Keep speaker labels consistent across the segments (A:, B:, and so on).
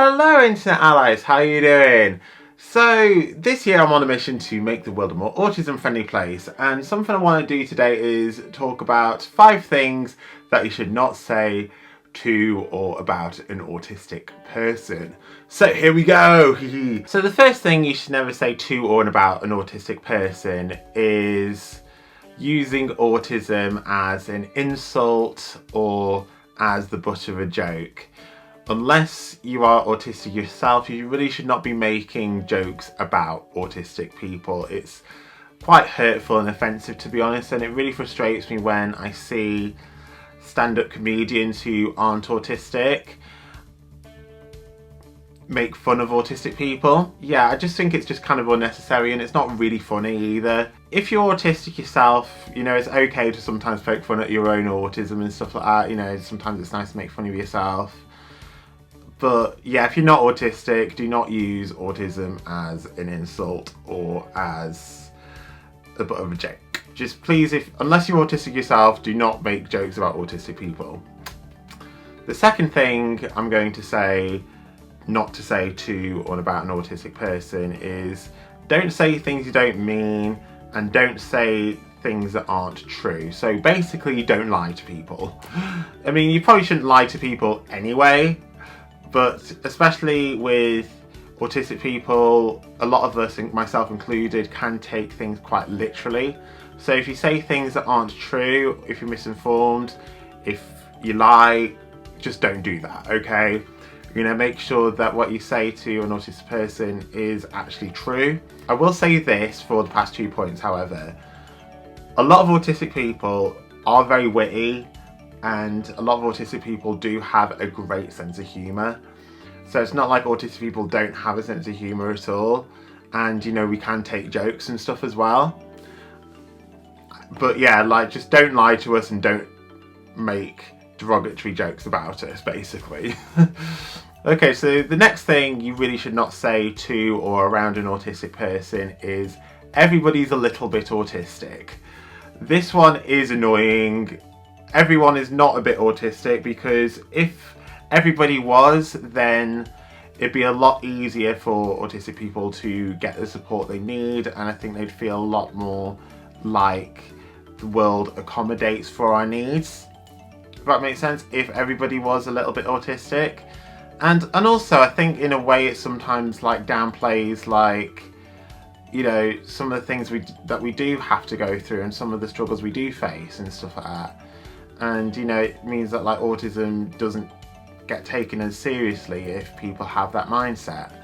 A: Hello Internet Allies, how are you doing? So this year I'm on a mission to make the world a more autism-friendly place, and something I want to do today is talk about 5 things that you should not say to or about an autistic person. So here we go! So the first thing you should never say to or about an autistic person is using autism as an insult or as the butt of a joke. Unless you are autistic yourself, you really should not be making jokes about autistic people. It's quite hurtful and offensive, to be honest, and it really frustrates me when I see stand-up comedians who aren't autistic make fun of autistic people. Yeah, I just think it's just kind of unnecessary, and it's not really funny either. If you're autistic yourself, you know, it's okay to sometimes poke fun at your own autism and stuff like that. You know, sometimes it's nice to make fun of yourself. But yeah, if you're not autistic, do not use autism as an insult or as a bit of a joke. Just please, unless you're autistic yourself, do not make jokes about autistic people. The second thing I'm going to say not to say to or about an autistic person is don't say things you don't mean and don't say things that aren't true. So basically, don't lie to people. I mean, you probably shouldn't lie to people anyway, but especially with autistic people, a lot of us, myself included, can take things quite literally. So if you say things that aren't true, if you're misinformed, if you lie, just don't do that, okay? You know, make sure that what you say to an autistic person is actually true. I will say this for the past 2 points, however. A lot of autistic people are very witty, and a lot of autistic people do have a great sense of humour. So it's not like autistic people don't have a sense of humour at all. And, you know, we can take jokes and stuff as well. But yeah, like, just don't lie to us and don't make derogatory jokes about us, basically. Okay, so the next thing you really should not say to or around an autistic person is everybody's a little bit autistic. This one is annoying. Everyone is not a bit autistic, because if everybody was, then it'd be a lot easier for autistic people to get the support they need, and I think they'd feel a lot more like the world accommodates for our needs. If that makes sense, if everybody was a little bit autistic. And also I think in a way it sometimes like downplays, like, you know, some of the things that we do have to go through and some of the struggles we do face and stuff like that. And, you know, it means that like autism doesn't get taken as seriously if people have that mindset.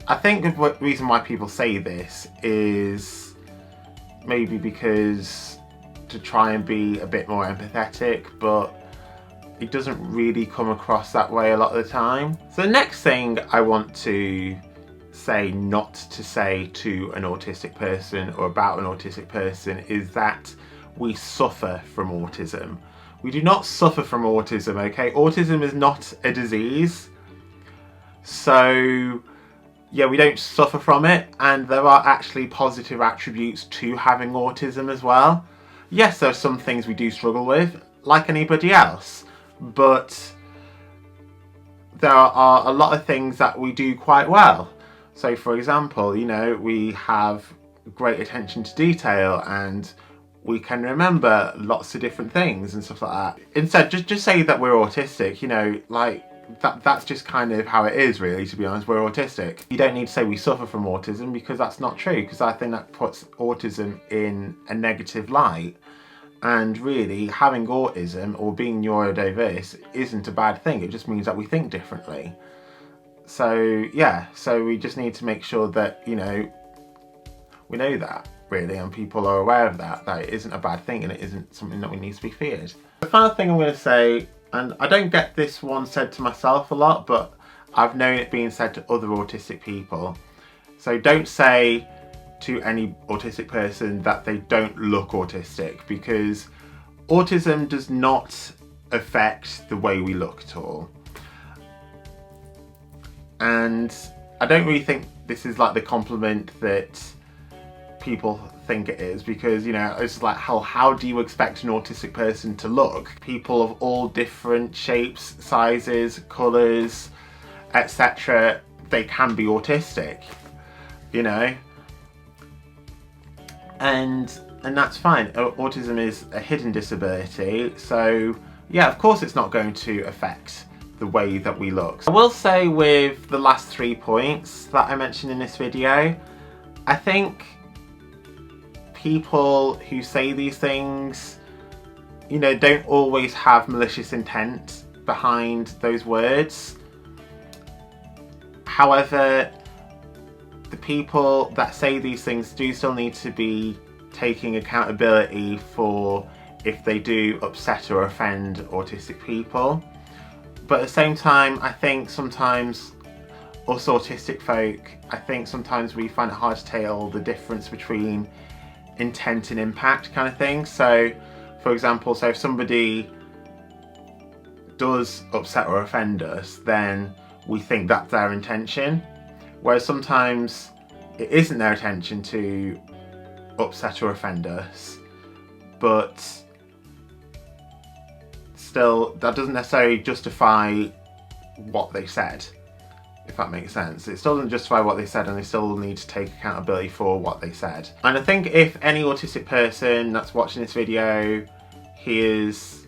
A: I think the reason why people say this is maybe because to try and be a bit more empathetic, but it doesn't really come across that way a lot of the time. So the next thing I want to say not to say to an autistic person or about an autistic person is that we suffer from autism. We do not suffer from autism, okay? Autism is not a disease. So yeah, we don't suffer from it, and there are actually positive attributes to having autism as well. Yes, there are some things we do struggle with, like anybody else, but there are a lot of things that we do quite well. So for example, you know, we have great attention to detail and we can remember lots of different things and stuff like that. Instead, just say that we're autistic, you know, like that's just kind of how it is, really, to be honest. We're autistic. You don't need to say we suffer from autism, because that's not true, because I think that puts autism in a negative light. And really, having autism or being neurodiverse isn't a bad thing. It just means that we think differently. So yeah, so we just need to make sure that, you know, we know that, really, and people are aware of that it isn't a bad thing and it isn't something that we need to be feared. The final thing I'm going to say, and I don't get this one said to myself a lot, but I've known it being said to other autistic people. So don't say to any autistic person that they don't look autistic, because autism does not affect the way we look at all. And I don't really think this is like the compliment that people think it is, because, you know, it's like, how do you expect an autistic person to look? People of all different shapes, sizes, colours, etc., they can be autistic, you know, and that's fine. Autism is a hidden disability, so yeah, of course it's not going to affect the way that we look. I will say with the last 3 points that I mentioned in this video, I think people who say these things, you know, don't always have malicious intent behind those words. However, the people that say these things do still need to be taking accountability for if they do upset or offend autistic people. But at the same time, I think sometimes us autistic folk, I think sometimes we find it hard to tell the difference between intent and impact kind of thing. So, for example, so if somebody does upset or offend us, then we think that's their intention. Whereas sometimes it isn't their intention to upset or offend us, but still, that doesn't necessarily justify what they said, if that makes sense. It still doesn't justify what they said, and they still need to take accountability for what they said. And I think if any autistic person that's watching this video hears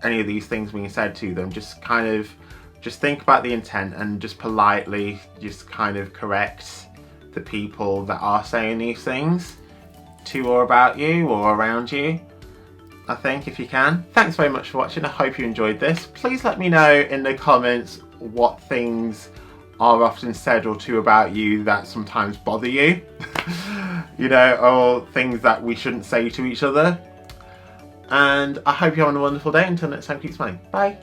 A: any of these things being said to them, just think about the intent and just politely just kind of correct the people that are saying these things to or about you or around you, I think, if you can. Thanks very much for watching. I hope you enjoyed this. Please let me know in the comments what things are often said or to about you that sometimes bother you, you know, or things that we shouldn't say to each other. And I hope you're having a wonderful day. Until next time, keep smiling. Bye.